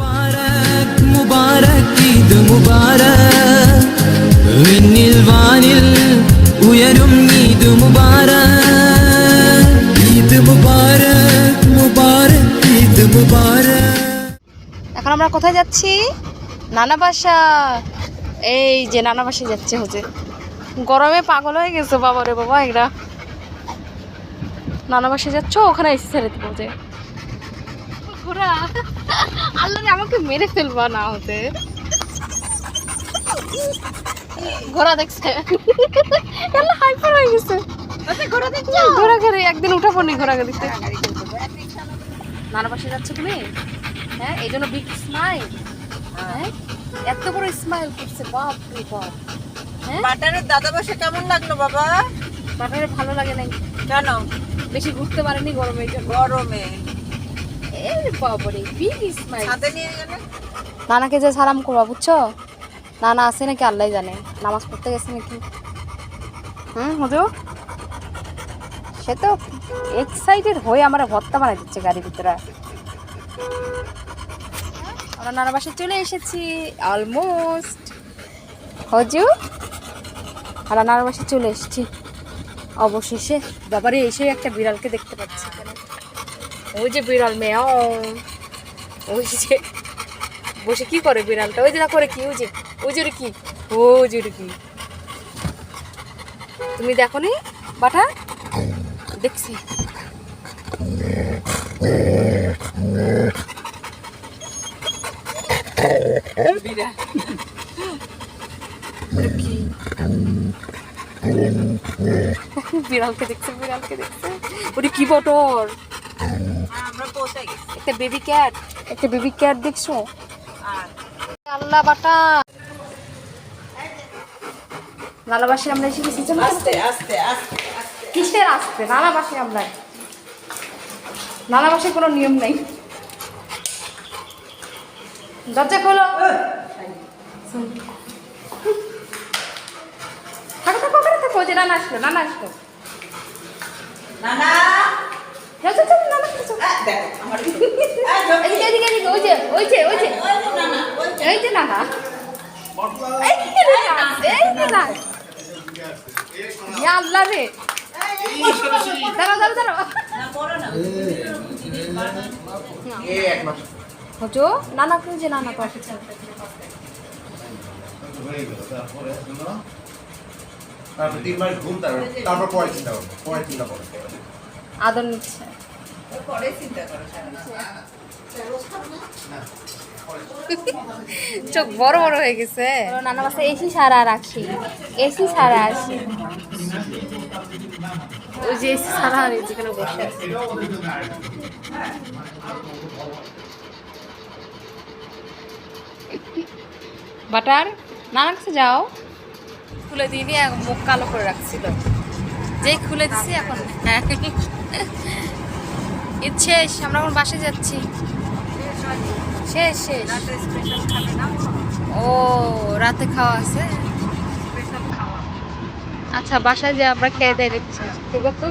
മുബാരക് മുബാരക് ഈദ് മുബാരക് വിണ്ണിൽ വാനിൽ ഉയരും ഈദ് മുബാരക് ഈദ് മുബാരക് മുബാരക് ഈദ് മുബാരക്। এখন আমরা কোথায় যাচ্ছি? নানা বাসা। এই যে নানা বাসায় যাচ্ছে হচ্ছে, গরমে পাগল হয়ে গেছে বাবা রে বাবা। এরা নানা বাসায় যাচ্ছ, ওখানে এসে ছেড়ে দিব যে ঘোরা। আল্লাহ রে, আমাকে মেরে ফেলবা না হতে। ঘোড়া দেখছে, আল্লাহ হাইপার হয়ে গেছে। ঘোড়া দেখছো? ঘোড়া ঘরে একদিন উঠা পড়নি ঘোড়া দেখতে। নানা বাসায় যাচ্ছ তুমি? হ্যাঁ, এই জন্য বিগ স্মাইল। হ্যাঁ, এত বড় স্মাইল করছে, বাপ রে বাপ। হ্যাঁ, বাটারের দাদা বাসা কেমন লাগলো বাবা? বাটারে ভালো লাগে নাই কেন? বেশি ঘুরতে পারেনি গরমে। গরমে এই বাবারে, বিগ স্মাইল। সাথে নিয়ে গেলে নানাকে যে সালাম করবা, বুঝছো? নানা আছে নাকি আল্লাহ জানে, নামাজ পড়তে গেছে নাকি। হুজুর সে তো এক্সাইটেড হয়ে আমরা ভর্তা বানাই দিচ্ছে গাড়ির ভিতরে। আমরা নানা বাসায় চলে এসেছি অলমোস্ট। হজু আমরা নানা বাসায় চলে এসেছি অবশেষে। বাবারে, এসে একটা বিড়ালকে দেখতে পাচ্ছি এখানে। ওই যে বিড়াল মেয়া, ওই যে বসে কি করে বিড়ালটা? ওই যে না করে কি, ওই যে কি, ওই যে কি, তুমি দেখো নি বাটা? দেখছি। বিড়ালকে দেখছে, বিড়ালকে দেখছে। ওটা কি বটর? আমরা পৌঁছে গেছি। একটা বেবি ক্যাট দেখছো? আল্লাহ বাটা, নানাবাসে আমরা এসে গেছি। আস্তে আস্তে আস্তে আস্তে। কিসের আসতে? নানাবাসে আমরা, নানাবাসে কোনো নিয়ম নেই। দরজা খোলো। থাকো থাকো ওখানে থাকো। ওই যে নানা আসলো, নানা আসলো। নানা যাও যাও যাও, নানা আসলো। দেখো আমার এদিকে এদিকে এদিকে, ওই যে ওই যে ওই যে নানা এই যে নানা, এই যে নানা, এই যে নানা। ইয়া আল্লাহ রে, দাঁড়াও দাঁড়াও দাঁড়াও। না পড়ো না। হজো নানা কেউ যে নানা তো আসছে। তারপর 3 মাস ঘুম, তারপর পরে চিন্তা করবো, পরে চিন্তা করবো। আদর নিচ্ছে। পরে চিন্তা করো। চোখ বড় বড় হয়ে গেছে। নানা বাসা এসি সারা রাখি, এসি সারা আসি। ওই যে এসি সারা আর যেখানে বসে আছে। বাটার, নানার কাছে যাও। খুলে দিইনি, মুখ কালো করে রাখছিল। যেই খুলে দিছি এখন ইচ্ছে আমরা এখন বাসায় যাচ্ছি। শেষ শেষ। ও রাতে খাওয়া আছে। আচ্ছা, বাসায় যে আমরা খেয়ে দিয়ে দিচ্ছি, ঠিক আছে।